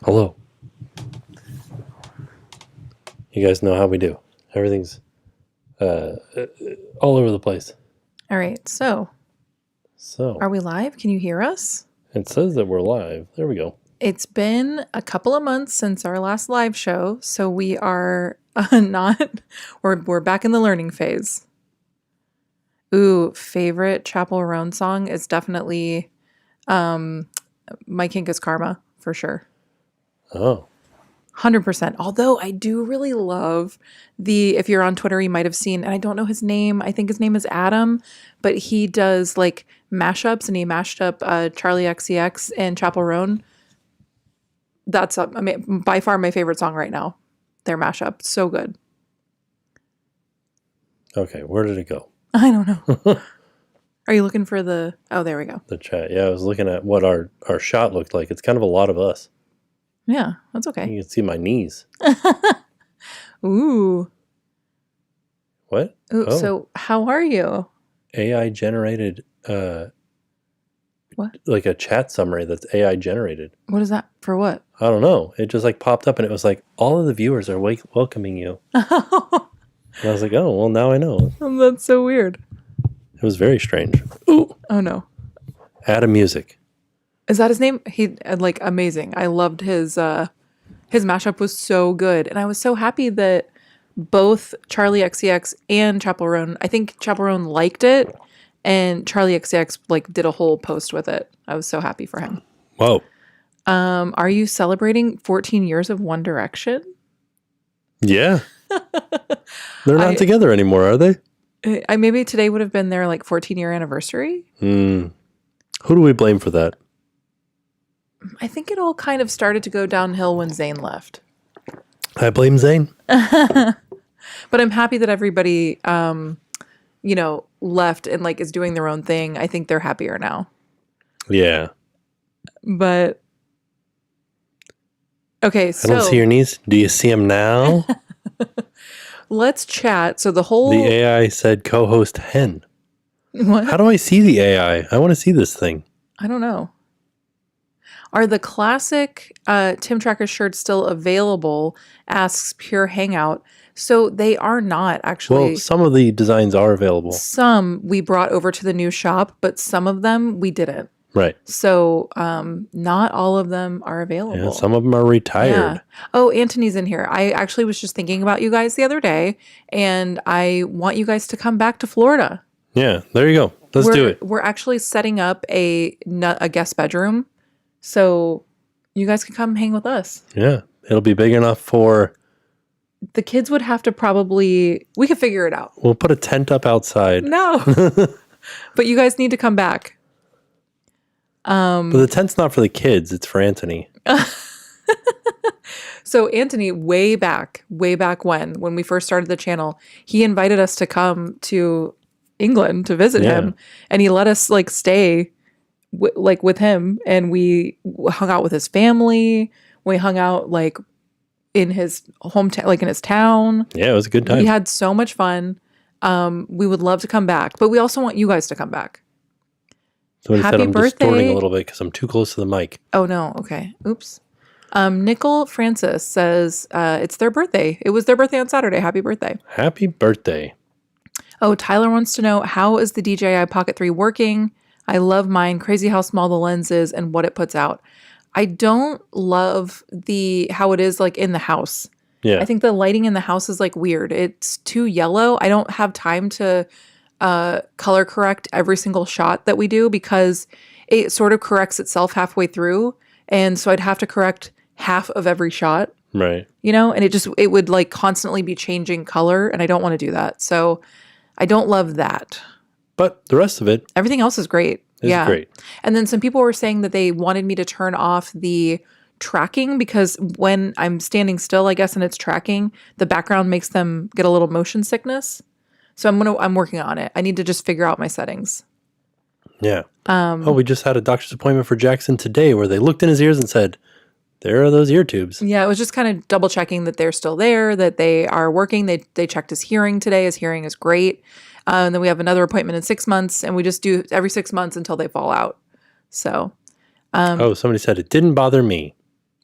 Hello. You guys know how we do. Everything's all over the place. All right, so are we live? Can you hear us? It says that we're live. There we go. It's been a couple of months since our last live show, so we are we're back in the learning phase. Ooh, favorite Chapel Roan song is definitely My Kink is Karma, for sure. Oh. 100%. Although I do really love if you're on Twitter, you might have seen, and I don't know his name. I think his name is Adam, but he does like mashups, and he mashed up Charlie XCX and Chapel Roan. That's by far my favorite song right now. Their mashup. So good. Okay, where did it go? I don't know. Are you looking for oh, there we go. The chat. Yeah, I was looking at what our shot looked like. It's kind of a lot of us. Yeah, that's okay. You can see my knees. Ooh. What? Ooh, oh. So how are you? AI generated what? Like a chat summary that's AI generated. What is that? For what? I don't know. It just like popped up and it was like, all of the viewers are welcoming you. And I was like, oh, well, now I know. That's so weird. It was very strange. Ooh. Oh, no. Adam Music. Is that his name? He like amazing. I loved his mashup was so good. And I was so happy that both Charlie XCX and Chapel Roan, I think Chapel Roan liked it, and Charlie XCX like did a whole post with it. I was so happy for him. Whoa. Are you celebrating 14 years of One Direction? Yeah. They're not together anymore, are they? Maybe today would have been their like 14-year anniversary. Who do we blame for that? I think it all kind of started to go downhill when Zayn left. I blame Zayn. But I'm happy that everybody, left and like is doing their own thing. I think they're happier now. Yeah. But okay, so I don't see your knees. Do you see them now? Let's chat. So the AI said co-host hen. What? How do I see the AI? I want to see this thing. I don't know. Are the classic TimTracker shirts still available? Asks Pure Hangout. So they are not actually. Well, some of the designs are available. Some we brought over to the new shop, but some of them we didn't. Right. So not all of them are available. Yeah, some of them are retired. Yeah. Oh, Anthony's in here. I actually was just thinking about you guys the other day, and I want you guys to come back to Florida. Yeah, there you go. Let's do it. We're actually setting up a guest bedroom, so you guys can come hang with us. Yeah, it'll be big enough for... The kids would have to we could figure it out. We'll put a tent up outside. No. But you guys need to come back. But the tent's not for the kids. It's for Anthony. So Anthony, way back when we first started the channel, he invited us to come to England to visit him. And he let us like stay with him. And we hung out with his family. We hung out like in his hometown, like in his town. Yeah, it was a good time. We had so much fun. We would love to come back, but we also want you guys to come back. Somebody Happy said I'm birthday. distorting a little bit because I'm too close to the mic. Oh, no. Okay. Oops. Nicole Francis says it's their birthday. It was their birthday on Saturday. Happy birthday. Happy birthday. Oh, Tyler wants to know, how is the DJI Pocket 3 working? I love mine. Crazy how small the lens is and what it puts out. I don't love how it is like in the house. Yeah. I think the lighting in the house is like weird. It's too yellow. I don't have time to color correct every single shot that we do because it sort of corrects itself halfway through. And so I'd have to correct half of every shot. Right. And it would like constantly be changing color, and I don't want to do that. So I don't love that. But the rest of it. Everything else is great. It's great. And then some people were saying that they wanted me to turn off the tracking because when I'm standing still, I guess, and it's tracking, the background makes them get a little motion sickness. So I'm working on it. I need to just figure out my settings. Yeah. We just had a doctor's appointment for Jackson today where they looked in his ears and said, there are those ear tubes. Yeah, it was just kind of double checking that they're still there, that they are working. They checked his hearing today. His hearing is great. And then we have another appointment in 6 months, and we just do every 6 months until they fall out. So. Somebody said it didn't bother me.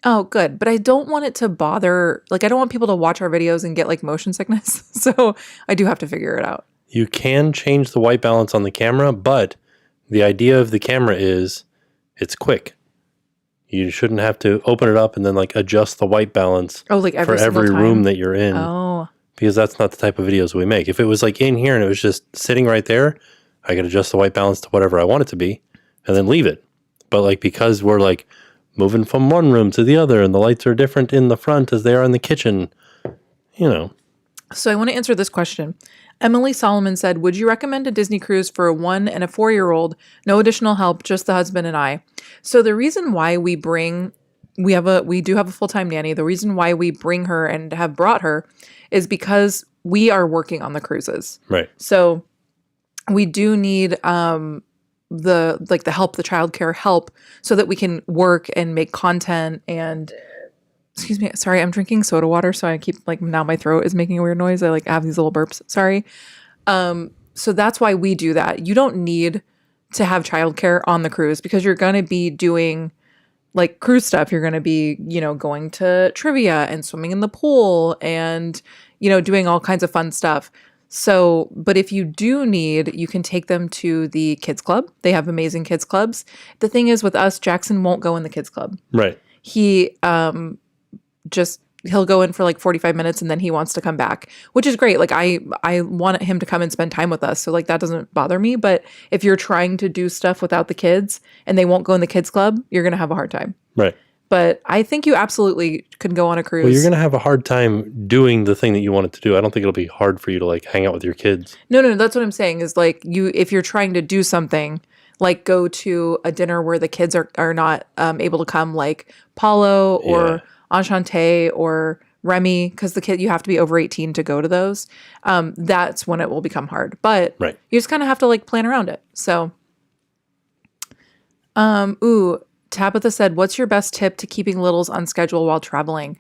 Oh, good. But I don't want it to bother, like, I don't want people to watch our videos and get like motion sickness. So I do have to figure it out. You can change the white balance on the camera, but the idea of the camera is it's quick. You shouldn't have to open it up and then like adjust the white balance like for every room that you're in. Oh. Because that's not the type of videos we make. If it was like in here and it was just sitting right there, I could adjust the white balance to whatever I want it to be and then leave it. But like because we're like moving from one room to the other and the lights are different in the front as they are in the kitchen, you know. So I want to answer this question. Emily Solomon said, would you recommend a Disney cruise for a 1 and a 4-year-old? No additional help, just the husband and I. So the reason why we do have a full-time nanny. The reason why we bring her and have brought her is because we are working on the cruises. Right. So we do need the help, the childcare help, so that we can work and make content and excuse me, sorry, I'm drinking soda water, so I keep like now my throat is making a weird noise. I like have these little burps. Sorry. So that's why we do that. You don't need to have childcare on the cruise because you're going to be doing like cruise stuff. You're going to be, going to trivia and swimming in the pool and, doing all kinds of fun stuff. So, but if you do need, you can take them to the kids club. They have amazing kids clubs. The thing is with us, Jackson won't go in the kids club. Right. He'll go in for like 45 minutes and then he wants to come back, which is great. Like I want him to come and spend time with us. So like that doesn't bother me. But if you're trying to do stuff without the kids and they won't go in the kids club, you're going to have a hard time. Right. But I think you absolutely could go on a cruise. Well, you're going to have a hard time doing the thing that you wanted to do. I don't think it'll be hard for you to like hang out with your kids. No, that's what I'm saying is like if you're trying to do something, like go to a dinner where the kids are not able to come, like Paulo or Enchante or Remy, because you have to be over 18 to go to those. That's when it will become hard. But right. You just kind of have to like plan around it. So, Tabitha said, what's your best tip to keeping littles on schedule while traveling?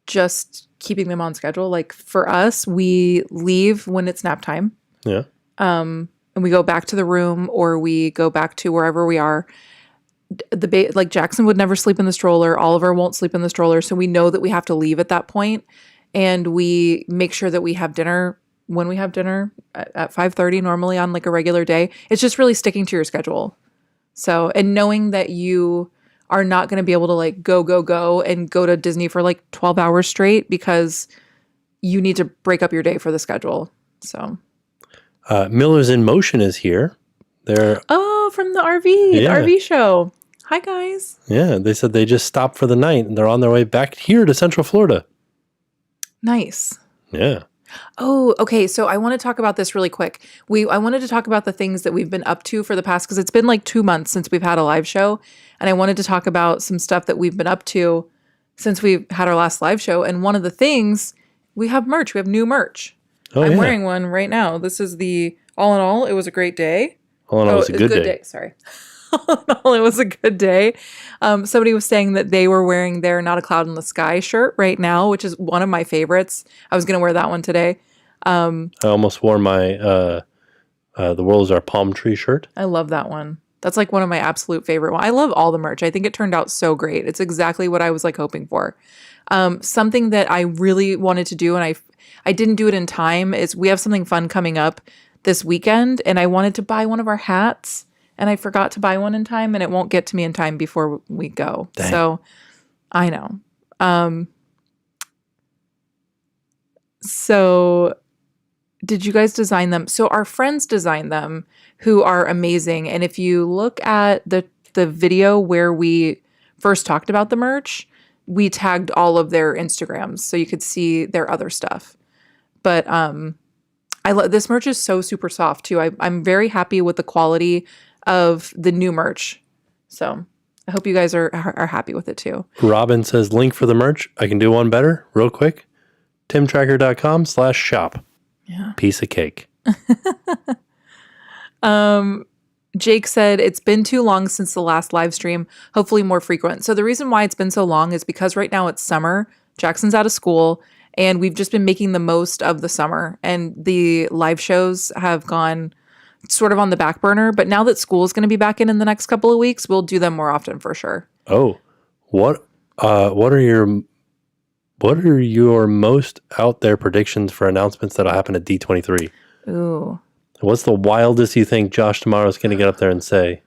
Just keeping them on schedule. Like for us, we leave when it's nap time. Yeah. And we go back to the room or we go back to wherever we are. Like Jackson would never sleep in the stroller. Oliver won't sleep in the stroller. So we know that we have to leave at that point, and we make sure that we have dinner when we have dinner at 5:30 normally on like a regular day. It's just really sticking to your schedule. So, and knowing that you are not going to be able to like go and go to Disney for like 12 hours straight because you need to break up your day for the schedule. So Miller's in Motion is here. They're from the RV, the RV show. Hi, guys. Yeah, they said they just stopped for the night and they're on their way back here to Central Florida. Nice. Yeah. Oh, okay. So I want to talk about this really quick. I wanted to talk about the things that we've been up to for the past, because it's been like 2 months since we've had a live show. And I wanted to talk about some stuff that we've been up to since we've had our last live show. And one of the things, we have merch. We have new merch. I'm wearing one right now. This is the All in All, It Was a Great Day. All in All, It Was a Good Day. Sorry. All in all, it was a good day. Somebody was saying that they were wearing their Not a Cloud in the Sky shirt right now, which is one of my favorites. I was going to wear that one today. I almost wore my The World is Our Palm Tree shirt. I love that one. That's like one of my absolute favorite ones. I love all the merch. I think it turned out so great. It's exactly what I was like hoping for. Something that I really wanted to do, and I didn't do it in time, is we have something fun coming up this weekend, and I wanted to buy one of our hats. And I forgot to buy one in time, and it won't get to me in time before we go. Dang. So I know. So did you guys design them? So our friends designed them, who are amazing. And if you look at the video where we first talked about the merch, we tagged all of their Instagrams so you could see their other stuff. But this merch is so super soft too. I'm very happy with the quality of the new merch. So I hope you guys are happy with it too. Robin says, link for the merch. I can do one better real quick. TimTracker.com/shop. Yeah. Piece of cake. Jake said, it's been too long since the last live stream, hopefully more frequent. So the reason why it's been so long is because right now it's summer. Jackson's out of school and we've just been making the most of the summer, and the live shows have gone sort of on the back burner, but now that school is going to be back in the next couple of weeks, we'll do them more often for sure. Oh, what What are your most out there predictions for announcements that'll happen at D23? Ooh. What's the wildest you think Josh tomorrow's going to get up there and say?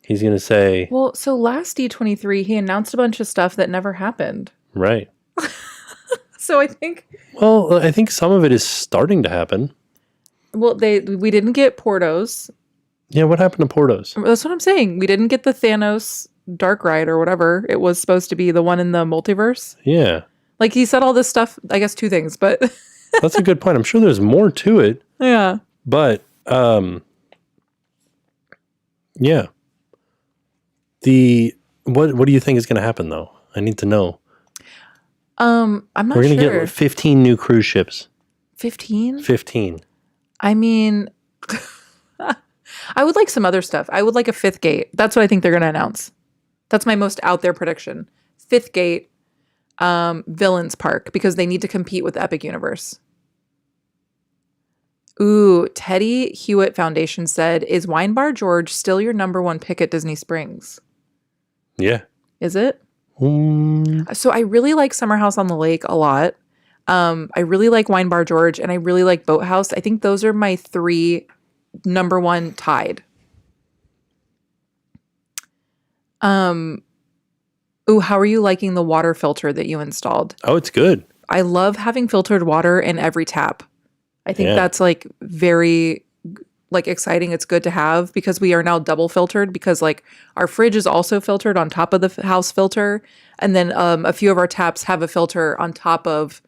He's going to say, Well, so last D23, he announced a bunch of stuff that never happened. right. So I think, Well, I think some of it is starting to happen. well, we didn't get Portos. Yeah, what happened to Portos? That's what I'm saying. We didn't get the Thanos Dark Ride or whatever. It was supposed to be the one in the multiverse. Yeah, Like he said all this stuff, I guess 2 things, but that's a good point. I'm sure there's more to it, yeah. but yeah. What do you think is going to happen though? I need to know. I'm not We're going to sure. get 15 new cruise ships. 15? 15. I mean, I would like some other stuff. I would like a 5th gate. That's what I think they're going to announce. That's my most out there prediction. 5th gate, Villains Park, because they need to compete with the Epic Universe. Ooh, Teddy Hewitt Foundation said, is Wine Bar George still your #1 pick at Disney Springs? Yeah. Is it? So I really like Summer House on the Lake a lot. I really like Wine Bar George, and I really like Boathouse. I think those are my 3 #1 tied. Ooh, how are you liking the water filter that you installed? Oh, it's good. I love having filtered water in every tap. I think Yeah. that's like very like exciting. It's good to have because we are now double filtered because like our fridge is also filtered on top of the house filter. And then a few of our taps have a filter on top of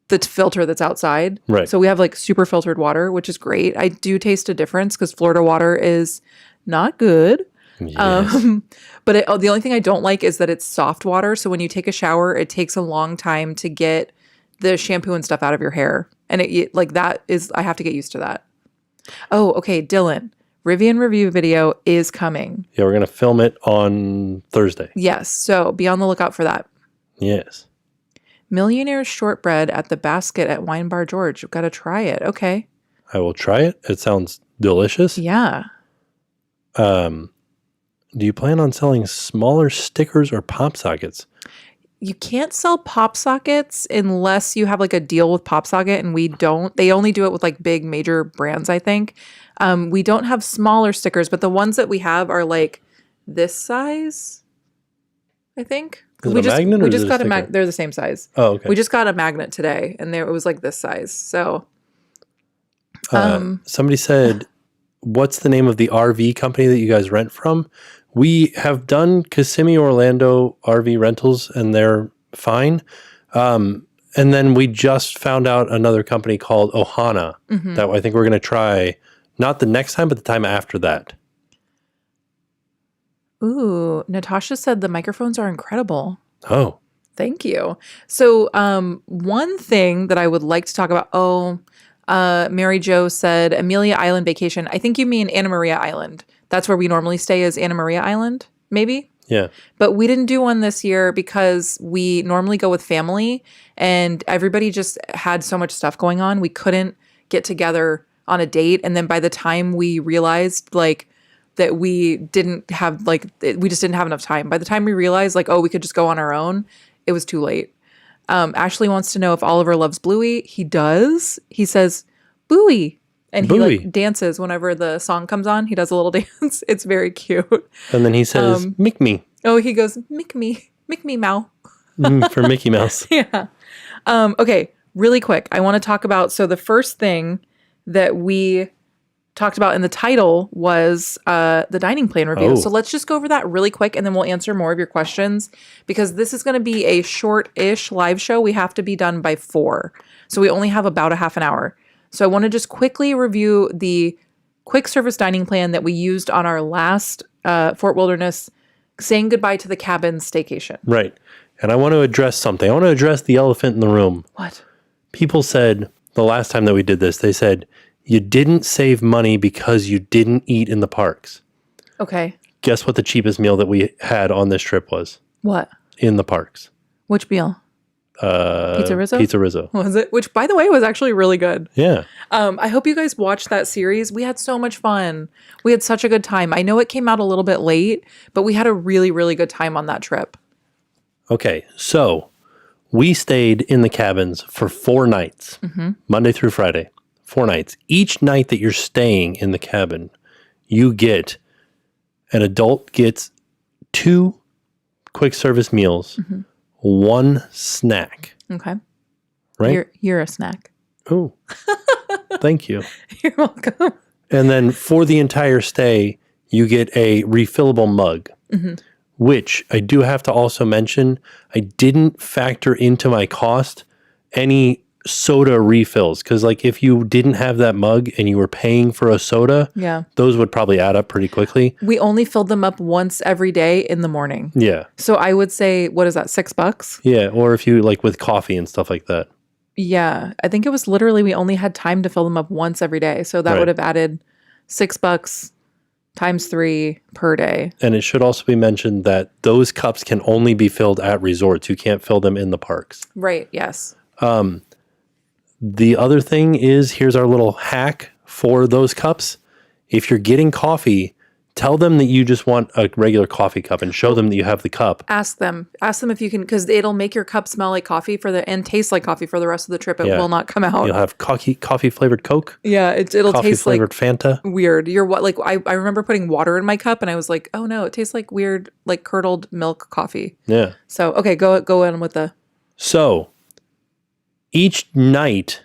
the filter that's outside. Right. So we have like super filtered water, which is great. I do taste a difference because Florida water is not good. Yes. But the only thing I don't like is that it's soft water. So when you take a shower, it takes a long time to get the shampoo and stuff out of your hair. And it like that is, I have to get used to that. Oh, okay. Dylan, Rivian review video is coming. Yeah, we're going to film it on Thursday. Yes. So be on the lookout for that. Yes. Millionaire's shortbread at the basket at Wine Bar George. You've got to try it. Okay. I will try it. It sounds delicious. Yeah. Do you plan on selling smaller stickers or pop sockets? You can't sell pop sockets unless you have like a deal with Pop Socket, and we don't. They only do it with like big major brands, I think. We don't have smaller stickers, but the ones that we have are like this size, I think. Is it a magnet or we is just it a got sticker? they're the same size. Oh, okay. We just got a magnet today, and it was like this size. So, somebody said, what's the name of the RV company that you guys rent from? We have done Kissimmee Orlando RV rentals, and they're fine. And then we just found out another company called Ohana that I think we're going to try, not the next time, but the time after that. ooh, Natasha said the microphones are incredible. Oh, Thank you. So, one thing that I would like to talk about. Mary Jo said Amelia Island vacation. I think you mean Anna Maria Island. That's where we normally stay, is Anna Maria Island, maybe. yeah. But we didn't do one this year because we normally go with family, and everybody just had so much stuff going on. We couldn't get together on a date, and then by the time we realized like that we didn't have like we just didn't have enough time. By the time we realized like, oh, we could just go on our own, it was too late. Ashley wants to know if Oliver loves Bluey. He does. He says, Bluey. And he Bluey. like dances whenever the song comes on. He does a little dance. It's very cute. And then he says, Mick me Oh, he goes, Mick me, Mow. for Mickey Mouse. Yeah. Okay, really quick. I want to talk about, so the first thing that we talked about in the title was the dining plan review. Oh. So let's just go over that really quick, and then we'll answer more of your questions, because this is going to be a short-ish live show. We have to be done by 4. So we only have about a half an hour. So I want to just quickly review the quick service dining plan that we used on our last Fort Wilderness saying goodbye to the cabin staycation. Right. And I want to address something. I want to address the elephant in the room. What? People said the last time that we did this, they said, you didn't save money because you didn't eat in the parks. Okay. Guess what the cheapest meal that we had on this trip was? What? In the parks. Which meal? Pizza Rizzo? Pizza Rizzo. Was it? Which, by the way, was actually really good. Yeah. I hope you guys watched that series. We had so much fun. We had such a good time. I know it came out a little bit late, but we had a really, really good time on that trip. Okay, so we stayed in the cabins for 4 nights, Monday through Friday, 4 nights. Each night that you're staying in the cabin, an adult gets 2 quick service meals, 1 snack. Okay. Right? You're a snack. Oh, thank you. You're welcome. And then for the entire stay, you get a refillable mug, which I do have to also mention, I didn't factor into my cost any soda refills. Because like if you didn't have that mug and you were paying for a soda, those would probably add up pretty quickly. We only filled them up once every day in the morning. Yeah. So I would say, what is that, $6? Yeah. Or if you like with coffee and stuff like that. Yeah. I think it was literally, we only had time to fill them up once every day. So that would have added $6 times 3 per day. And it should also be mentioned that those cups can only be filled at resorts. You can't fill them in the parks. Right. Yes. The other thing is, here's our little hack for those cups. If you're getting coffee, tell them that you just want a regular coffee cup and show them that you have the cup. Ask them if you can, because it'll make your cup smell like coffee and taste like coffee for the rest of the trip. It will not come out. You'll have coffee flavored Coke. Yeah, it'll coffee taste like flavored Fanta. Weird. I remember putting water in my cup and I was like, oh no, it tastes like weird, like curdled milk coffee. Yeah. So okay, go in with the. So each night,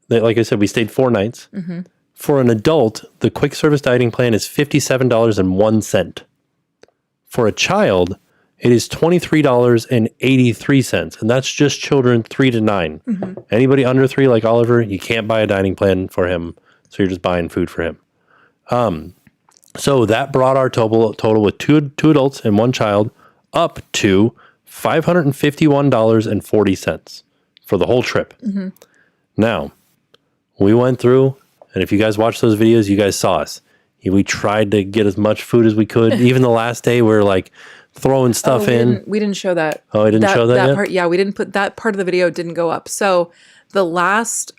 like I said, we stayed 4 nights. For an adult, the quick service dining plan is $57.01. For a child, it is $23.83, and that's just children 3 to 9. Anybody under 3, like Oliver, you can't buy a dining plan for him, so you're just buying food for him. So that brought our total with two adults and 1 child up to $551.40 for the whole trip. Now, we went through, and if you guys watched those videos, you guys saw us. We tried to get as much food as we could. Even the last day, we were like throwing stuff in. We didn't show that. Oh, I didn't show that yet? Part. Yeah, we didn't put that part of the video. Didn't go up. So the last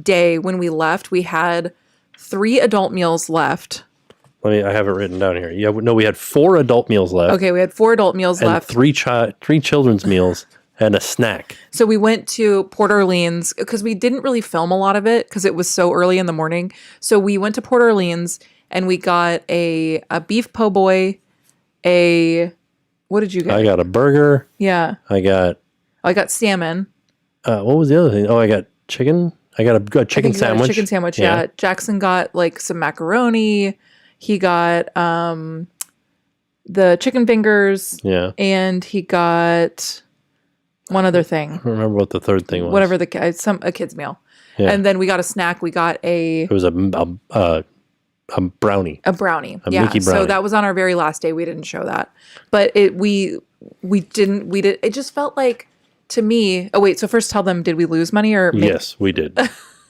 day when we left, we had 3 adult meals left. I have it written down here. Yeah, no, we had 4 adult meals left. Okay, we had 4 adult meals and left. 3 children's meals and a snack. So we went to Port Orleans because we didn't really film a lot of it because it was so early in the morning. So we went to Port Orleans and we got a beef po' boy, what did you get? I got a burger. Yeah. I got salmon. What was the other thing? Oh, I got chicken. I got a chicken sandwich. Chicken sandwich, yeah. Jackson got like some macaroni. He got the chicken fingers. Yeah. And he got one other thing. I don't remember what the third thing was. Whatever a kid's meal. Yeah. And then we got a snack. We got it was a brownie. A brownie. A Mickey brownie. So that was on our very last day. We didn't show that. But it just felt like, to me, oh wait, so first tell them, did we lose money or Yes, we did.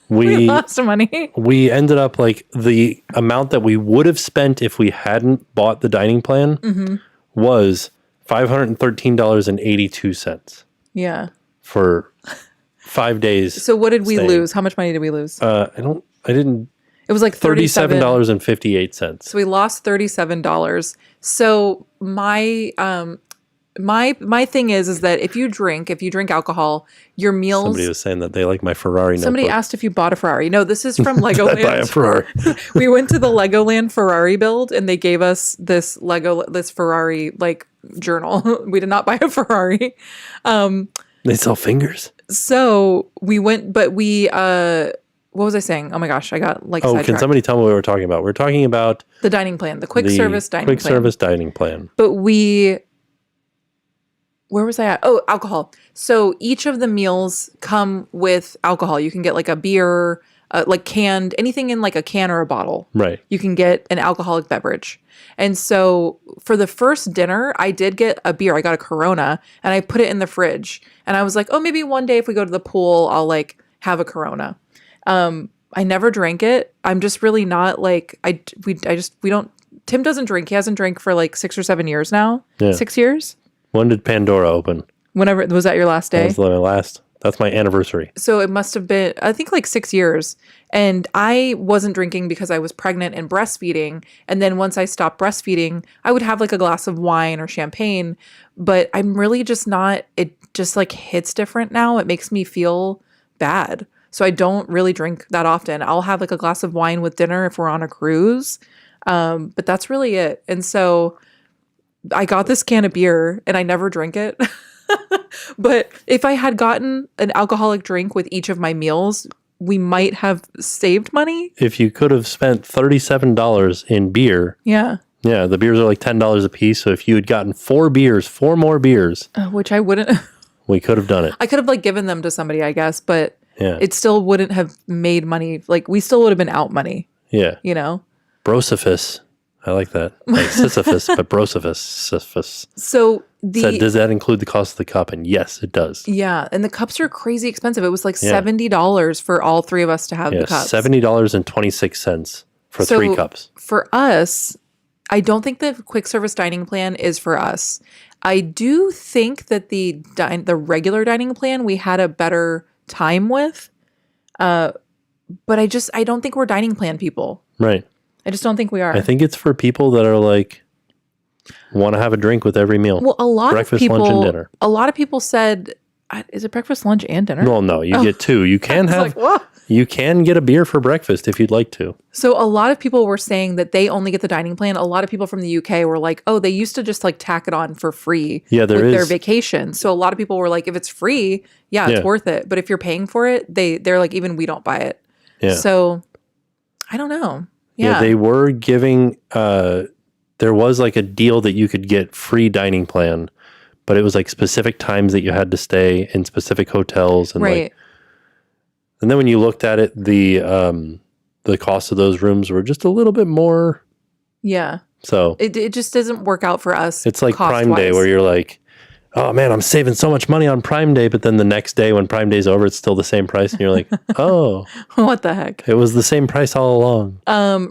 We lost some money. We ended up like the amount that we would have spent if we hadn't bought the dining plan was $513.82. Yeah. For 5 days. So what did we lose? How much money did we lose? I didn't. It was like $37.58. So we lost $37. So my thing is that if you drink alcohol, your meals. Somebody was saying that they like my Ferrari. Somebody notebook. asked if you bought a Ferrari. No, this is from Legoland. I buy a Ferrari. We went to the Legoland Ferrari build, and they gave us this Ferrari like journal. We did not buy a Ferrari. They sell fingers. So we went, but we. What was I saying? Oh my gosh, I got like. Can somebody tell me what we were talking about? We're talking about the dining plan, the quick service dining plan. But where was I at? Oh, alcohol. So each of the meals come with alcohol. You can get like a beer, like canned, anything in like a can or a bottle. Right. You can get an alcoholic beverage. And so for the first dinner, I did get a beer. I got a Corona and I put it in the fridge. And I was like, oh, maybe one day if we go to the pool, I'll like have a Corona. I never drank it. I'm just really not like, we don't, Tim doesn't drink. He hasn't drank for like 6 or 7 years now. Yeah. 6 years. When did Pandora open? Whenever, was that your last day? That was my last. That's my anniversary. So it must have been, I think, like 6 years. And I wasn't drinking because I was pregnant and breastfeeding. And then once I stopped breastfeeding, I would have like a glass of wine or champagne. But I'm really just not, it just like hits different now. It makes me feel bad. So I don't really drink that often. I'll have like a glass of wine with dinner if we're on a cruise. But that's really it. And so I got this can of beer and I never drink it. But if I had gotten an alcoholic drink with each of my meals, we might have saved money. If you could have spent $37 in beer. Yeah. Yeah, the beers are like $10 a piece. So if you had gotten four more beers, Which I wouldn't. we could have done it. I could have like given them to somebody, I guess, but Yeah. it still wouldn't have made money. Like we still would have been out money, Yeah. you know? Brosophus. I like that. Like Sisyphus, but Brosophus. Sisyphus. So Does that include the cost of the cup? And yes, it does. yeah, and the cups are crazy expensive. It was like $70 for all three of us to have Yeah, the cups. $70.26 for 3 cups. For us, I don't think the quick service dining plan is for us. I do think that the regular dining plan we had a better time with, but I don't think we're dining plan people. Right. I just don't think we are. I think it's for people that are like, want to have a drink with every meal. Well, a lot breakfast, of people, lunch, and dinner. A lot of people said, "Is it breakfast, lunch, and dinner?" Well, no, you get 2. You can have, Whoa. you can get a beer for breakfast if you'd like to. So a lot of people were saying that they only get the dining plan. A lot of people from the UK were like, "Oh, they used to just like tack it on for free Yeah, there with their is. vacation." So a lot of people were like, "If it's free, yeah, it's Yeah. worth it. But if you're paying for it, they're like, even we don't buy it." Yeah. So I don't know. Yeah, Yeah. they were giving, there was like a deal that you could get free dining plan, but it was like specific times that you had to stay in specific hotels. And Right. like, and then when you looked at it, the cost of those rooms were just a little bit more. Yeah. So It just doesn't work out for us. it's like Prime Day cost-wise. where you're like, oh man, I'm saving so much money on Prime Day. But then the next day when Prime Day's over, it's still the same price. And you're like, oh, What the heck? it was the same price all along.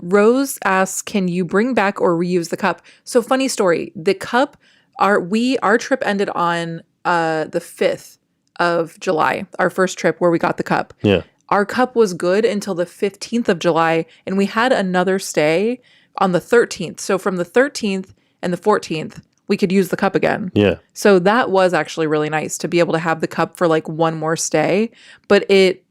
Rose asks, "Can you bring back or reuse the cup?" So funny story. The cup, our trip ended on the 5th of July, our first trip where we got the cup. Yeah. Our cup was good until the 15th of July, and we had another stay on the 13th. So from the 13th and the 14th, we could use the cup again. Yeah. So that was actually really nice to be able to have the cup for like one more stay, but it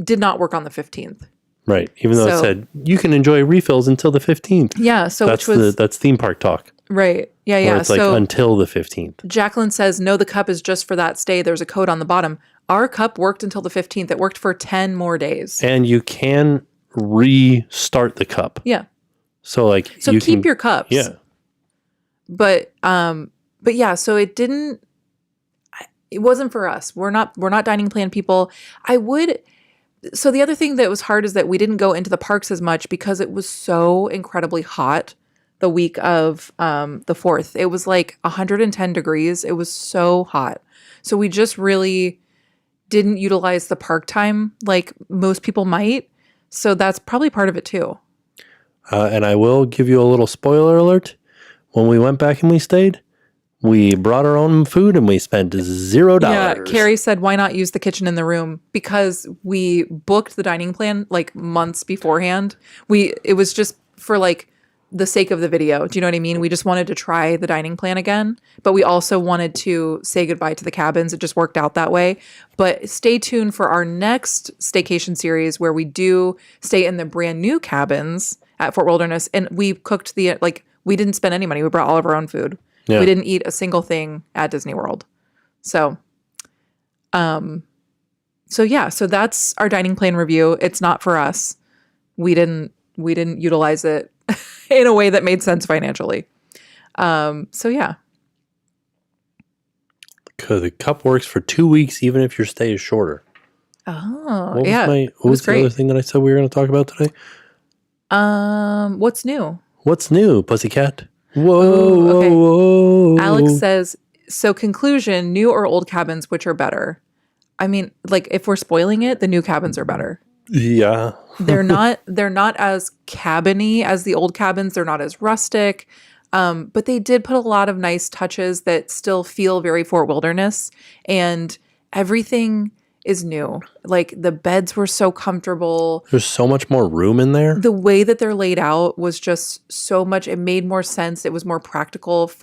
did not work on the 15th. Right. Even though it So- said you can enjoy refills until the 15th. Yeah, so That's which was that's theme park talk. right. Yeah, Where yeah. it's like So until the 15th. Jacqueline says, "No, the cup is just for that stay. There's a code on the bottom." Our cup worked until the 15th. It worked for 10 more days. And you can restart the cup. Yeah. So like So you keep can, your cups. Yeah. But yeah, so it wasn't for us. We're not dining plan people. So the other thing that was hard is that we didn't go into the parks as much because it was so incredibly hot the week of the 4th. It was like 110 degrees. It was so hot. So we just really didn't utilize the park time like most people might. So that's probably part of it too. And I will give you a little spoiler alert. When we went back and we stayed, we brought our own food and we spent $0. Yeah, Carrie said, "Why not use the kitchen in the room?" Because we booked the dining plan like months beforehand. It was just for like the sake of the video. Do you know what I mean? We just wanted to try the dining plan again, but we also wanted to say goodbye to the cabins. It just worked out that way. But stay tuned for our next staycation series where we do stay in the brand new cabins at Fort Wilderness, and we cooked we didn't spend any money. We brought all of our own food. Yeah. We didn't eat a single thing at Disney World. So yeah, so that's our dining plan review. It's not for us. We didn't utilize it in a way that made sense financially. So yeah. The cup works for 2 weeks, even if your stay is shorter. Oh, What yeah. was, what was the other thing that I said we were going to talk about today? What's new? What's new, pussycat? Whoa, Ooh, okay. whoa, whoa. Alex says, "So conclusion, new or old cabins, which are better?" I mean, like if we're spoiling it, the new cabins are better. Yeah. They're not as cabiny as the old cabins. They're not as rustic. But they did put a lot of nice touches that still feel very Fort Wilderness. And everything is new. Like the beds were so comfortable. There's so much more room in there. The way that they're laid out was just so much. It made more sense. It was more practical it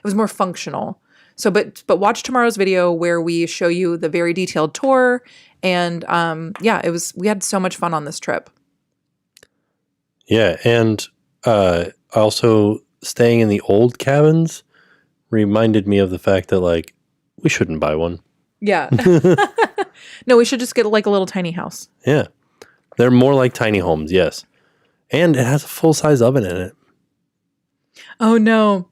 was more functional. So, but watch tomorrow's video where we show you the very detailed tour. And we had so much fun on this trip. Yeah. And also staying in the old cabins reminded me of the fact that like we shouldn't buy one. Yeah. No, we should just get like a little tiny house. Yeah. They're more like tiny homes, yes. And it has a full-size oven in it. Oh no.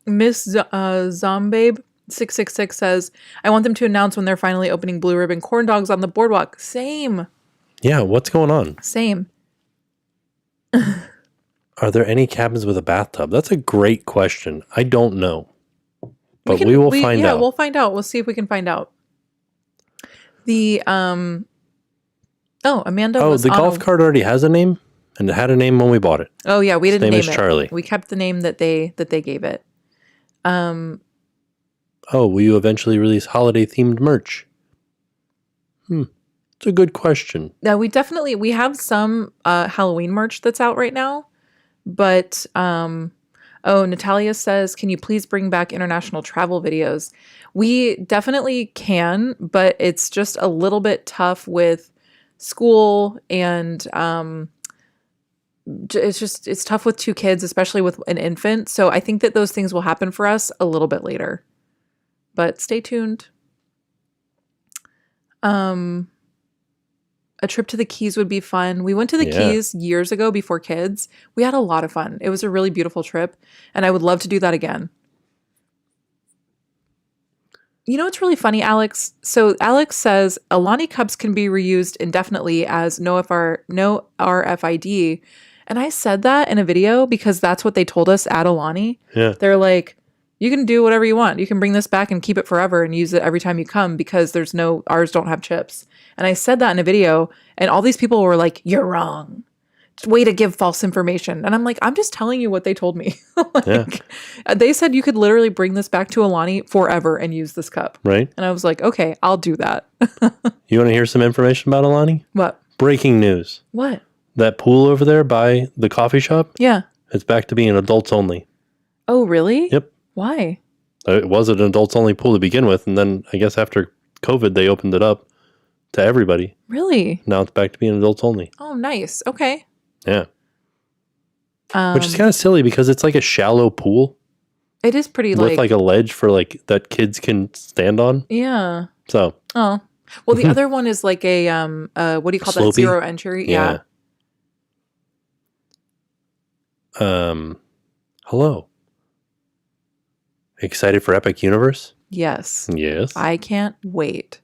Miss Zombabe 666 says, I want them to announce when they're finally opening Blue Ribbon corn dogs on the boardwalk. Same. Yeah, what's going on? Same. Are there any cabins with a bathtub? That's a great question. I don't know. But we will find out. Yeah, we'll find out. We'll see if we can find out. The Amanda was the golf cart already has a name, and it had a name when we bought it. Oh yeah, we didn't name it. His name is Charlie. We kept the name that they gave it. Will you eventually release holiday themed merch? It's a good question. Yeah, we have some Halloween merch that's out right now, but Natalia says, can you please bring back international travel videos? We definitely can, but it's just a little bit tough with school and it's tough with 2 kids, especially with an infant. So I think that those things will happen for us a little bit later, but stay tuned. A trip to the Keys would be fun. We went to the Keys years ago before kids. We had a lot of fun. It was a really beautiful trip, and I would love to do that again. You know what's really funny, Alex? So Alex says Alani cups can be reused indefinitely as no RFID. And I said that in a video because that's what they told us at Alani. Yeah. They're like, you can do whatever you want. You can bring this back and keep it forever and use it every time you come because ours don't have chips. And I said that in a video and all these people were like, you're wrong. Way to give false information. And I'm like, I'm just telling you what they told me. They said you could literally bring this back to Alani forever and use this cup. Right. And I was like, okay, I'll do that. You want to hear some information about Alani? What? Breaking news. What? That pool over there by the coffee shop? Yeah. It's back to being adults only. Oh, really? Yep. Why? It was an adults only pool to begin with. And then I guess after COVID, they opened it up to everybody. Really? Now it's back to being adults only. Oh, nice. Okay. Yeah. Which is kind of silly because it's like a shallow pool. It is pretty with like a ledge for like that kids can stand on. Yeah. So. Oh. Well, the other one is like a what do you call that? Zero entry. Yeah. Hello. Excited for Epic Universe? Yes. Yes. I can't wait.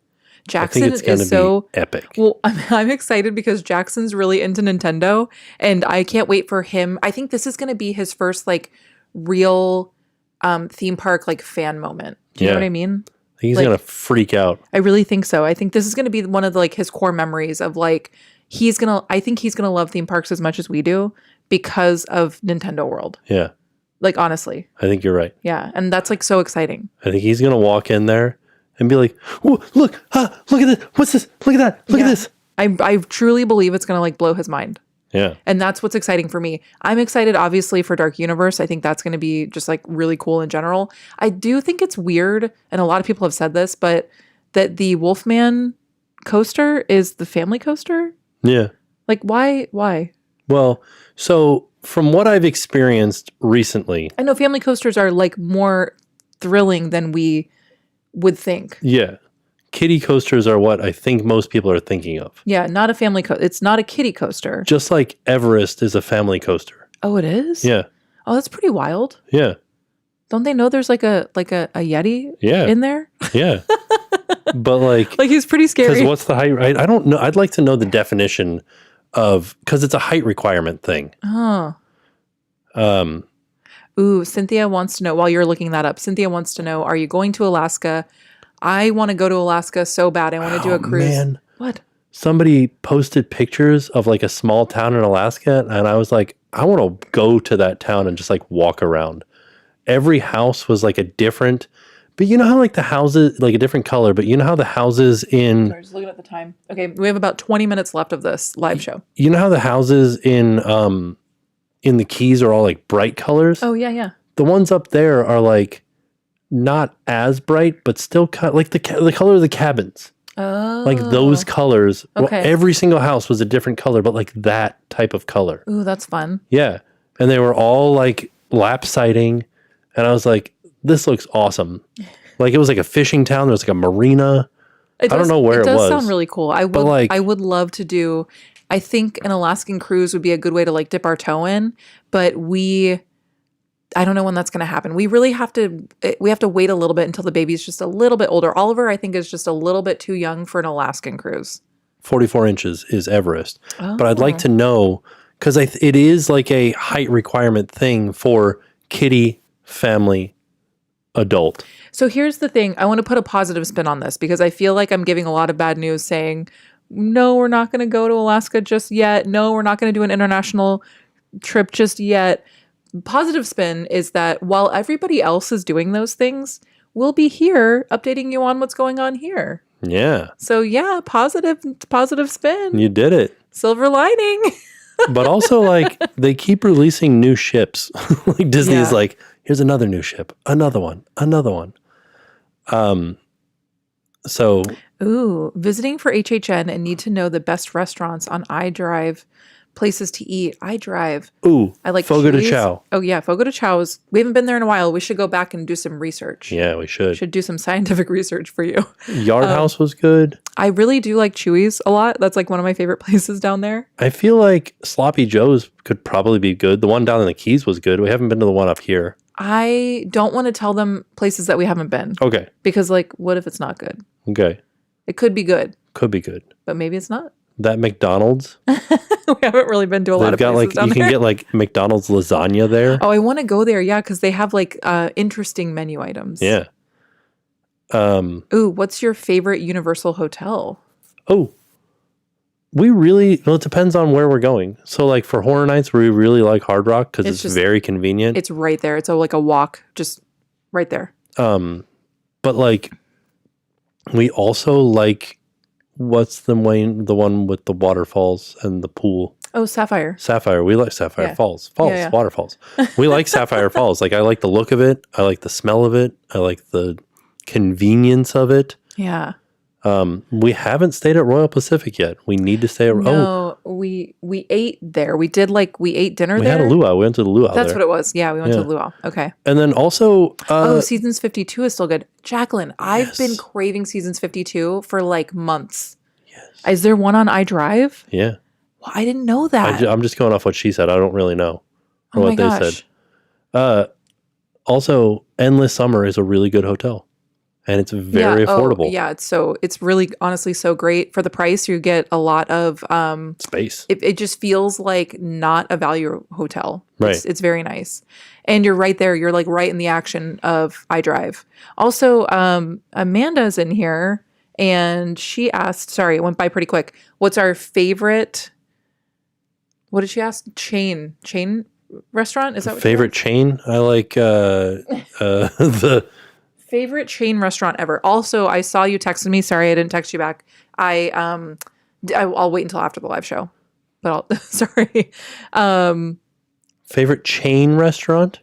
Jackson I think it's gonna is so be epic. Well, I'm excited because Jackson's really into Nintendo, and I can't wait for him. I think this is going to be his first like real theme park like fan moment. Do you know what I mean? I think he's gonna freak out. I really think so. I think this is going to be one of the, like his core memories of like I think he's gonna love theme parks as much as we do because of Nintendo World. Yeah. Like honestly. I think you're right. Yeah, and that's like so exciting. I think he's gonna walk in there and be like, "Whoa, look at this! What's this? Look at that! Look at this!" I truly believe it's going to like blow his mind. Yeah. And that's what's exciting for me. I'm excited, obviously, for Dark Universe. I think that's going to be just like really cool in general. I do think it's weird, and a lot of people have said this, but that the Wolfman coaster is the family coaster. Yeah. Like, why? Why? Well, so from what I've experienced recently, I know family coasters are like more thrilling than we would think. Yeah. Kiddie coasters are what I think most people are thinking of. Yeah, not a family coaster. It's not a kiddie coaster. Just like Everest is a family coaster. Oh, it is? Yeah. Oh, that's pretty wild. Yeah. Don't they know there's like a Yeti in there? Yeah. But like he's pretty scary. Because what's the height? I don't know. I'd like to know the definition of, because it's a height requirement thing. Oh. Ooh, Cynthia wants to know, while you're looking that up, Cynthia wants to know, are you going to Alaska? I want to go to Alaska so bad. I want to do a cruise. Man. What? Somebody posted pictures of like a small town in Alaska, and I was like, I want to go to that town and just like walk around. Every house was like a different But you know how like the houses, like a different color, but you know how the houses Sorry, just looking at the time. Okay, we have about 20 minutes left of this live show. you know how the houses in the Keys are all like bright colors? Oh, yeah, yeah. The ones up there are like not as bright, but still like the color of the cabins. Oh. Like those colors. Okay. Well, every single house was a different color, but like that type of color. Ooh, that's fun. Yeah. And they were all like lap siding. And I was like, this looks awesome. Like it was like a fishing town. There was like a marina. I don't know where it was. It does sound really cool. I would love to do, I think an Alaskan cruise would be a good way to like dip our toe in, but I don't know when that's going to happen. We really have to wait a little bit until the baby's just a little bit older. Oliver, I think, is just a little bit too young for an Alaskan cruise. 44 inches is Everest. Oh. But I'd like to know, because it is like a height requirement thing for kiddie, family, adult. So here's the thing. I want to put a positive spin on this because I feel like I'm giving a lot of bad news saying, no, we're not going to go to Alaska just yet. No, we're not going to do an international trip just yet. Positive spin is that while everybody else is doing those things, we'll be here updating you on what's going on here. Yeah. So yeah, positive spin. You did it. Silver lining. But also like they keep releasing new ships. Like Disney's like, here's another new ship, another one. So visiting for HHN and need to know the best restaurants on iDrive. Places to eat. iDrive. Ooh, I like Fogo de Chao. Oh yeah, Fogo de Chao we haven't been there in a while. We should go back and do some research. Yeah, we should. Should do some scientific research for you. Yard House was good. I really do like Chewy's a lot. That's like one of my favorite places down there. I feel like Sloppy Joe's could probably be good. The one down in the Keys was good. We haven't been to the one up here. I don't want to tell them places that we haven't been. Okay. Because like, what if it's not good? Okay. It could be good. Could be good. But maybe it's not. That McDonald's. We haven't really been to a lot of places down there. You can get like McDonald's lasagna there. Oh, I want to go there. Yeah, because they have like interesting menu items. Yeah. Ooh, what's your favorite Universal hotel? Oh, it depends on where we're going. So like for Horror Nights, we really like Hard Rock because it's just very convenient. It's right there. It's like a walk, just right there. But like we also like. What's the one with the waterfalls and the pool? Oh, Sapphire. Sapphire. We like Sapphire Falls. Yeah. Waterfalls. We like Sapphire Falls. Like I like the look of it. I like the smell of it. I like the convenience of it. Yeah. We haven't stayed at Royal Pacific yet. We need to stay at we ate there. We ate dinner there. We had a luau. We went to the luau. That's what it was. Yeah, we went to the luau. Okay. And then also Seasons 52 is still good. Jacqueline, I've been craving Seasons 52 for like months. Yes. Is there one on iDrive? Yeah. Well, I didn't know that. I'm just going off what she said. I don't really know what they said. Also, Endless Summer is a really good hotel. And it's very affordable. Yeah, it's really honestly so great for the price. You get a lot of space. It just feels like not a value hotel. Right. It's very nice, and you're right there. You're like right in the action of iDrive. Also, Amanda's in here, and she asked. Sorry, it went by pretty quick. What's our favorite? What did she ask? Chain restaurant? Is that what favorite chain? I like the. Favorite chain restaurant ever. Also, I saw you texted me. Sorry, I didn't text you back. I'll wait until after the live show. But sorry. Favorite chain restaurant?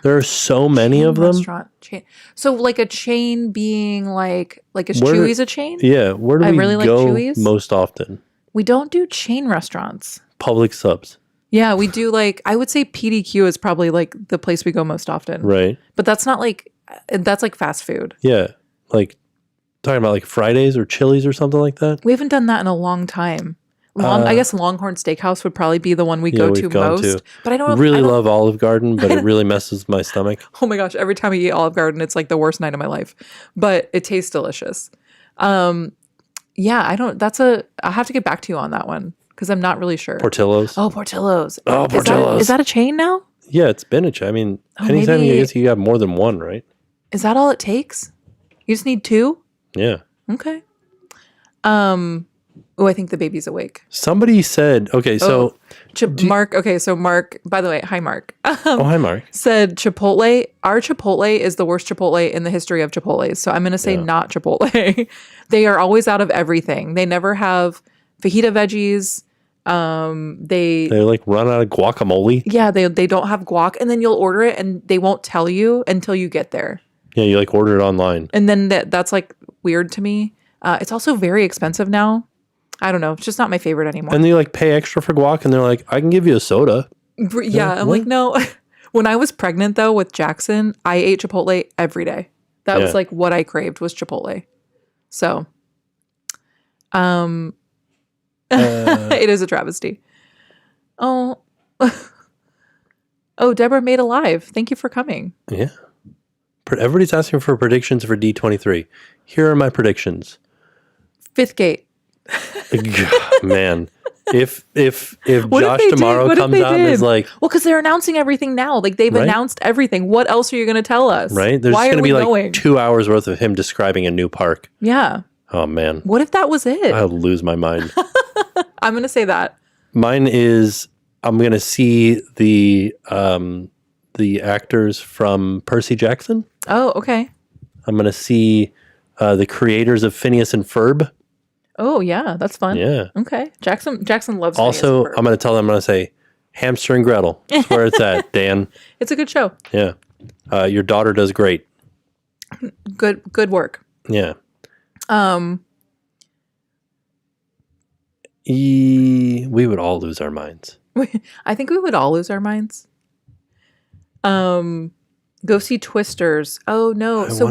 There are so many of them. Chain. So like a chain being like a Chewy's a chain? Yeah. Where do we really go like Chewy's most often? We don't do chain restaurants. Public subs. Yeah, we do like, I would say PDQ is probably like the place we go most often. Right. But that's not like, that's like fast food. Yeah. Like talking about like Fridays or Chili's or something like that. We haven't done that in a long time. I guess Longhorn Steakhouse would probably be the one we go to most. But I don't really love Olive Garden, but it really messes my stomach. Oh my gosh. Every time I eat Olive Garden, it's like the worst night of my life. But it tastes delicious. Yeah, I'll have to get back to you on that one because I'm not really sure. Portillo's. Oh, Portillo's. Oh, Portillo's. Is that a chain now? Yeah, it's been a chain. I mean, anytime you have more than one, right? Is that all it takes? You just need two? Yeah. Okay. Oh, I think the baby's awake. Somebody said, okay, so Mark. Okay, so Mark. By the way, hi Mark. hi Mark. Said Chipotle. Our Chipotle is the worst Chipotle in the history of Chipotles. So I'm going to say not Chipotle. They are always out of everything. They never have fajita veggies. They like run out of guacamole. Yeah, they don't have guac, and then you'll order it, and they won't tell you until you get there. Yeah, you like order it online, and then that's like weird to me. It's also very expensive now. I don't know. It's just not my favorite anymore. and you like pay extra for guac, and they're like, I can give you a soda. Yeah, I'm like, no. When I was pregnant though with Jackson, I ate Chipotle every day. That was like what I craved was Chipotle. So, it is a travesty. Oh, oh, Deborah made alive. Thank you for coming. Yeah. Everybody's asking for predictions for D23. Here are my predictions. Fifth Gate. Man, if Josh tomorrow comes out and is like, well, because they're announcing everything now. Like they've announced everything. What else are you going to tell us? Right? There's going to be like 2 hours worth of him describing a new park. Yeah. Oh man. What if that was it? I'll lose my mind. I'm going to say that. Mine is I'm going to see the actors from Percy Jackson. Oh, okay. I'm going to see the creators of Phineas and Ferb. Oh, yeah. That's fun. Yeah. Okay. Jackson loves Also, I'm going to tell them, I'm going to say, Hamster and Gretel. That's where it's at, Dan. It's a good show. Yeah. Your daughter does great. Good work. Yeah. We would all lose our minds. I think we would all lose our minds. Go see Twisters. Oh no. So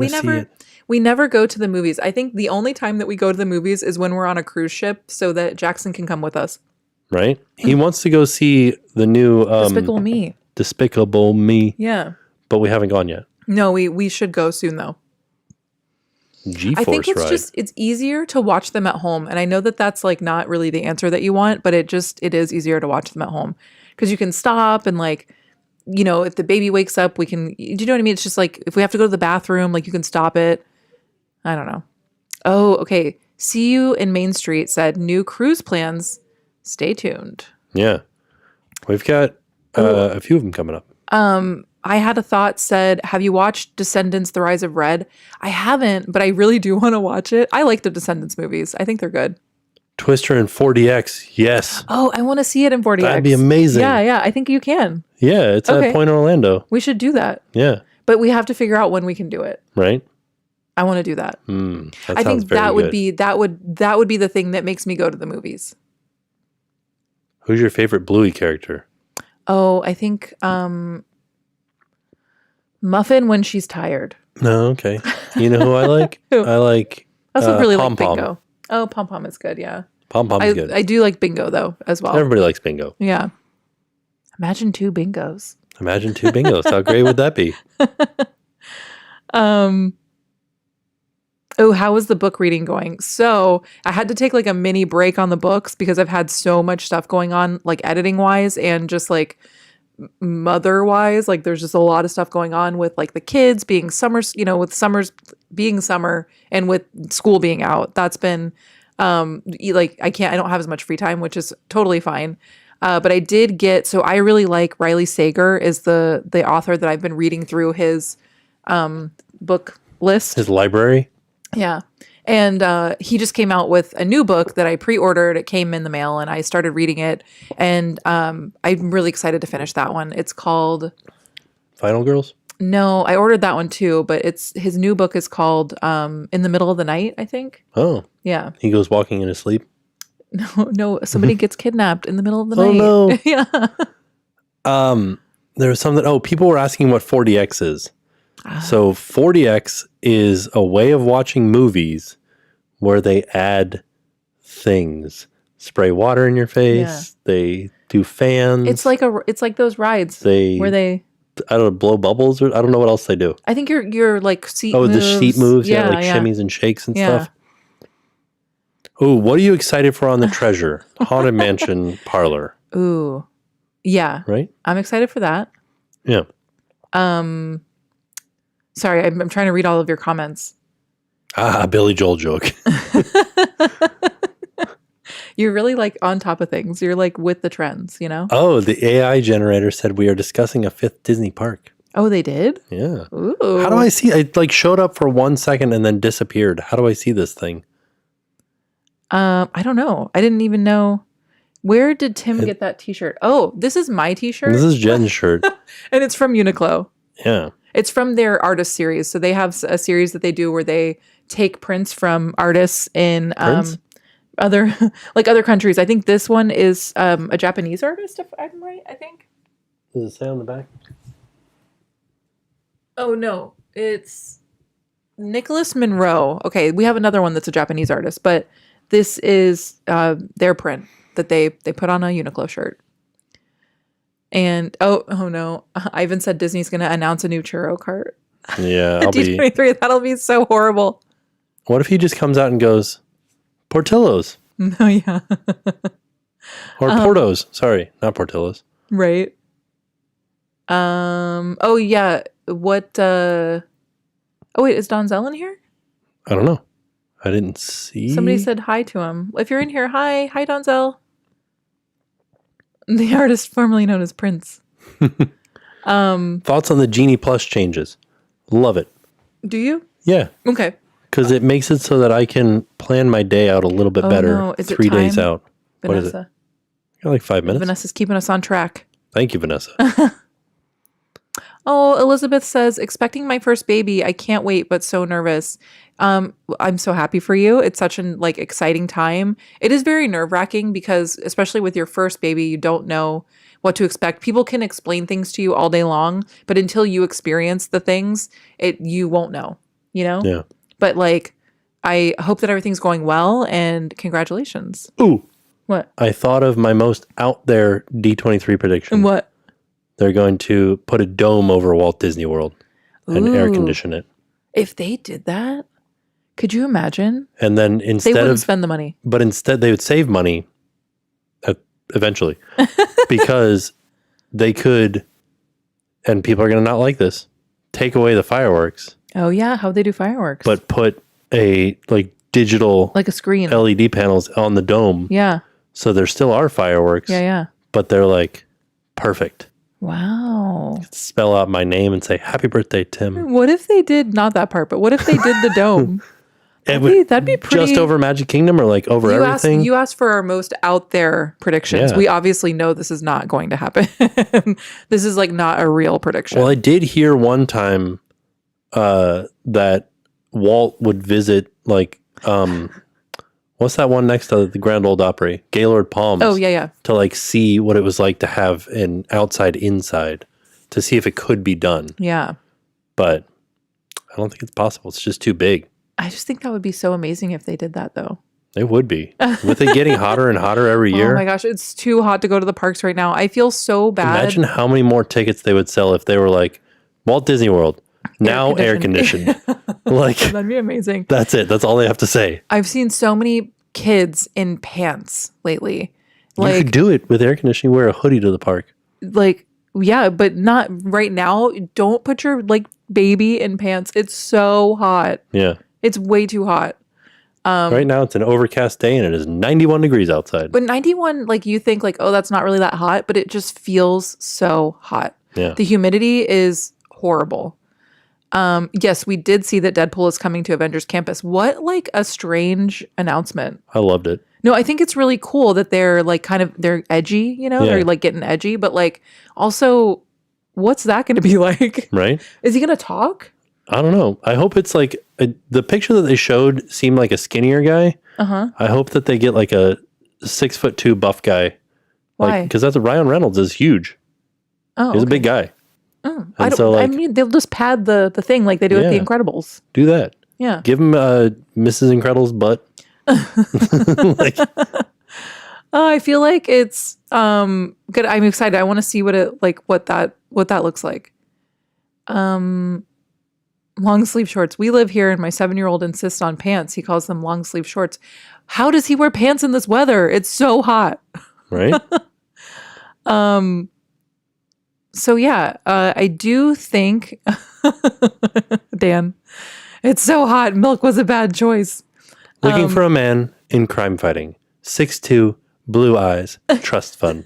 we never go to the movies. I think the only time that we go to the movies is when we're on a cruise ship so that Jackson can come with us. Right? He wants to go see the new Despicable Me. Despicable Me. Yeah. But we haven't gone yet. No, we should go soon though. G-force I think it's ride. it's easier to watch them at home. And I know that that's like not really the answer that you want, but it is easier to watch them at home because you can stop and like, you know, if the baby wakes up, we can, do you know what I mean? It's just like, if we have to go to the bathroom, like you can stop it. I don't know. Oh, okay. See You in Main Street said new cruise plans. Stay tuned. Yeah. We've got a few of them coming up. I had a thought said, have you watched Descendants, The Rise of Red? I haven't, but I really do want to watch it. I like the Descendants movies. I think they're good. Twister in 4DX. Yes. Oh, I want to see it in 4DX. That'd be amazing. Yeah. I think you can. Yeah. It's at Point Orlando. We should do that. Yeah. But we have to figure out when we can do it. Right. I want to do that. That I think that would good. that would be the thing that makes me go to the movies. Who's your favorite Bluey character? Oh, I think Muffin when she's tired. No, okay. You know who I like? Who? I like I also really Pom like Pom. Bingo. Oh, Pom Pom is good, yeah. Pom Pom's good. I do like Bingo though as well. Everybody likes Bingo. Yeah. Imagine 2 bingos. Imagine 2 bingos. How great would that be? Oh, how is the book reading going? So I had to take like a mini break on the books because I've had so much stuff going on, like editing wise and just like mother wise. Like there's just a lot of stuff going on with like the kids being summer, you know, with summers being summer and with school being out. That's been like I don't have as much free time, which is totally fine. But I did so I really like Riley Sager is the author that I've been reading through his book list. His library. Yeah. And he just came out with a new book that I pre-ordered. It came in the mail and I started reading it. And I'm really excited to finish that one. It's called Final Girls? No, I ordered that one too, but his new book is called In the Middle of the Night, I think. Oh. Yeah. He goes walking in his sleep? No, somebody gets kidnapped in the middle of the night. Oh, no. Yeah. There was something, people were asking what 4DX is. So 4DX is a way of watching movies where they add things. Spray water in your face. Yeah. They do fans. It's like those rides where they I don't know, blow bubbles or I don't know what else they do. I think your like seat moves. The seat moves, like shimmies and shakes and stuff. Oh, what are you excited for on the Treasure? Haunted Mansion Parlor. Ooh. Yeah. Right? I'm excited for that. Yeah. Sorry, I'm trying to read all of your comments. Billy Joel joke. You're really like on top of things. You're like with the trends, Oh, the AI generator said we are discussing a 5th Disney park. Oh, they did? Yeah. Ooh. How do I see? It like showed up for 1 second and then disappeared. How do I see this thing? I don't know. I didn't even know. Where did Tim get that T-shirt? Oh, this is my T-shirt. This is Jen's shirt. And it's from Uniqlo. Yeah. It's from their artist series. So they have a series that they do where they take prints from artists in other other countries. I think this one is a Japanese artist, if I'm right, I think. Does it say on the back? Oh no, it's Nicholas Monroe. Okay, we have another one that's a Japanese artist, but this is their print that they put on a Uniqlo shirt. And oh no, Ivan said Disney's going to announce a new churro cart. Yeah, D23. That'll be so horrible. What if he just comes out and goes, Portillo's? No, yeah. Or Portos. Sorry, not Portillo's. Right. Oh yeah. What? Oh wait, is Donzel in here? I don't know. I didn't see. Somebody said hi to him. If you're in here, hi Donzel. The artist formerly known as Prince. Thoughts on the Genie Plus changes? Love it. Do you? Yeah. Okay. Because it makes it so that I can plan my day out a little bit better. No. Is it 3 days time? out. Vanessa. What is it? Got like 5 minutes. Vanessa's keeping us on track. Thank you, Vanessa. Oh, Elizabeth says, expecting my first baby. I can't wait, but so nervous. I'm so happy for you. It's such an exciting time. It is very nerve-wracking because especially with your first baby, you don't know what to expect. People can explain things to you all day long, but until you experience the things, you won't know, Yeah. But I hope that everything's going well and congratulations. Ooh. What? I thought of my most out there D23 prediction. What? They're going to put a dome over Walt Disney World and air condition it. If they did that, could you imagine? And then They wouldn't spend the money. But instead they would save money eventually because they could, and people are going to not like this, take away the fireworks. Oh yeah, how'd they do fireworks? But put a digital a screen LED panels on the dome. Yeah. So there still are fireworks. Yeah. But they're perfect. Wow. Spell out my name and say, happy birthday, Tim. What if they did, not that part, but what if they did the dome? That'd be pretty. Just over Magic Kingdom or over everything? You asked for our most out there predictions. Yeah. We obviously know this is not going to happen. This is not a real prediction. Well, I did hear one time that Walt would visit what's that one next to the Grand Ole Opry? Gaylord Palms. Oh, yeah. To see what it was like to have an outside inside to see if it could be done. Yeah. But I don't think it's possible. It's just too big. I just think that would be so amazing if they did that though. It would be. With it getting hotter and hotter every year. Oh my gosh, it's too hot to go to the parks right now. I feel so bad. Imagine how many more tickets they would sell if they were Walt Disney World, now air conditioned. That'd be amazing. That's it. That's all they have to say. I've seen so many kids in pants lately. You could do it with air conditioning. Wear a hoodie to the park. Yeah, but not right now. Don't put your baby in pants. It's so hot. Yeah. It's way too hot. Right now it's an overcast day and it is 91 degrees outside. But 91, you think oh, that's not really that hot, but it just feels so hot. Yeah. The humidity is horrible. Yes, we did see that Deadpool is coming to Avengers Campus. What a strange announcement. I loved it. No, I think it's really cool that they're they're edgy, they're getting edgy, but also what's that going to be like? Right? Is he going to talk? I don't know. I hope it's the picture that they showed seemed like a skinnier guy. Uh-huh. I hope that they get a 6'2" buff guy. Why? Because that's Ryan Reynolds is huge. Oh, He's a big guy. Oh. I mean, they'll just pad the thing like they do at The Incredibles. Do that. Yeah. Give him Mrs. Incredible's butt. I feel like it's good. I'm excited. I want to see what that looks like. Long sleeve shorts. We live here and my 7-year-old insists on pants. He calls them long sleeve shorts. How does he wear pants in this weather? It's so hot. Right? So yeah, I do think Dan, it's so hot. Milk was a bad choice. Looking for a man in crime fighting. 6'2", blue eyes, trust fund.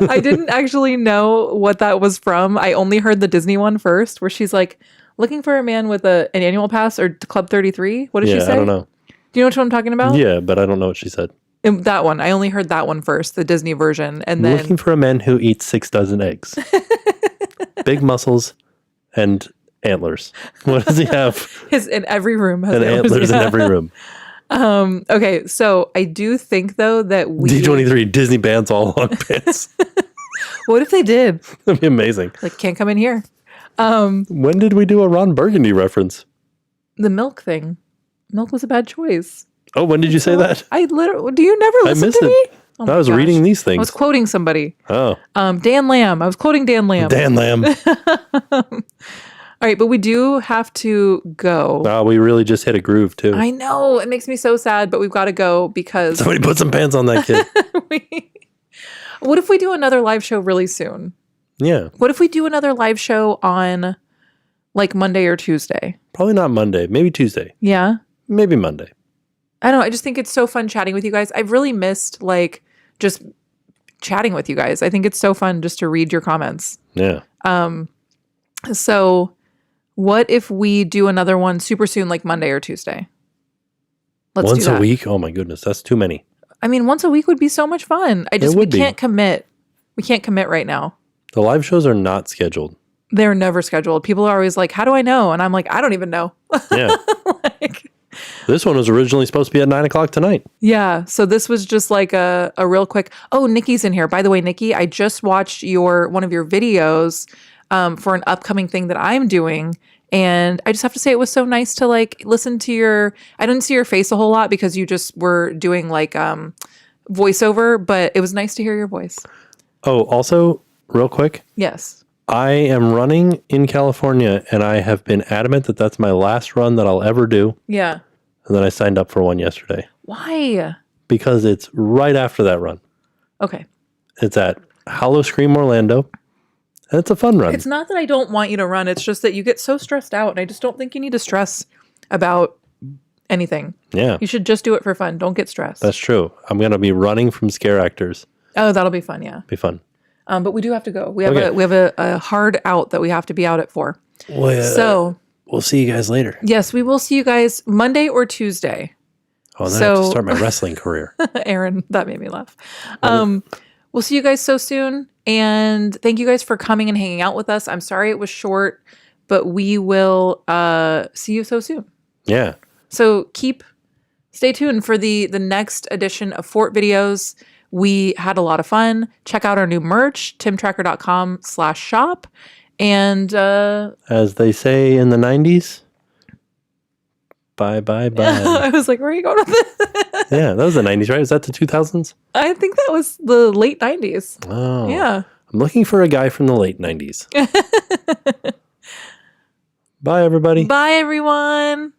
I didn't actually know what that was from. I only heard the Disney one first, where she's like, looking for a man with an annual pass or Club 33. What did she say? I don't know. Do you know what I'm talking about? Yeah, but I don't know what she said. That one. I only heard that one first, the Disney version. And then Looking for a man who eats 6 dozen eggs. Big muscles and antlers. What does he have? his in every room has And antlers in yeah. every room. Okay, so I do think though that we D23 Disney bands all long pants. What if they did? That'd be amazing. Like, can't come in here. When did we do a Ron Burgundy reference? The milk thing. Milk was a bad choice. Oh, when did you say that? I literally. Do you never listen missed to it. me? Oh I my was gosh. reading these things. I was quoting somebody. Oh, Dan Lamb. I was quoting Dan Lamb. Dan Lamb. All right, but we do have to go. Oh, we really just hit a groove too. I know. It makes me so sad, but we've got to go because Somebody put some pants on that kid. What if we do another live show really soon? Yeah. What if we do another live show on like Monday or Tuesday? Probably not Monday. Maybe Tuesday. Yeah. Maybe Monday. I don't know. I just think it's so fun chatting with you guys. I've really missed like just chatting with you guys. I think it's so fun just to read your comments. Yeah. So what if we do another one super soon, like Monday or Tuesday? Let's Once do that. a week? Oh my goodness. That's too many. I mean, once a week would be so much fun. We can't commit. We can't commit right now. The live shows are not scheduled. They're never scheduled. People are always like, how do I know? And I'm like, I don't even know. Yeah. Like, This one was originally supposed to be at 9:00 tonight. yeah. So this was just like a real quick. Oh, Nikki's in here. By the way, Nikki, I just watched one of your videos for an upcoming thing that I'm doing. And I just have to say it was so nice to like listen to I didn't see your face a whole lot because you just were doing like voiceover, but it was nice to hear your voice. Oh, also, real quick, Yes. I am running in California and I have been adamant that that's my last run that I'll ever do. Yeah. And then I signed up for one yesterday Why? because it's right after that run. Okay. It's at Hollow Scream Orlando. And it's a fun run. It's not that I don't want you to run. It's just that you get so stressed out. And I just don't think you need to stress about anything. Yeah, You should just do it for fun. Don't get stressed. that's true. I'm going to be running from scare actors. Oh, that'll be fun. Yeah. Be fun. But we do have to go. We have Okay. we have a hard out that we have to be out at 4. Well, So we'll see you guys later. yes, we will see you guys Monday or Tuesday. Oh, then I have to start my wrestling career. Aaron, that made me laugh. We'll see you guys so soon. And thank you guys for coming and hanging out with us. I'm sorry it was short, but we will see you so soon. Yeah. So stay tuned for the next edition of Fort Videos. We had a lot of fun. Check out our new merch, timtracker.com/shop. And As they say in the 90s, bye, bye, bye. I was like, where are you going with this? Yeah, that was the 90s, right? Is that the 2000s? I think that was the late 90s. Oh. Yeah. I'm looking for a guy from the late 90s. Bye, everybody. Bye, everyone.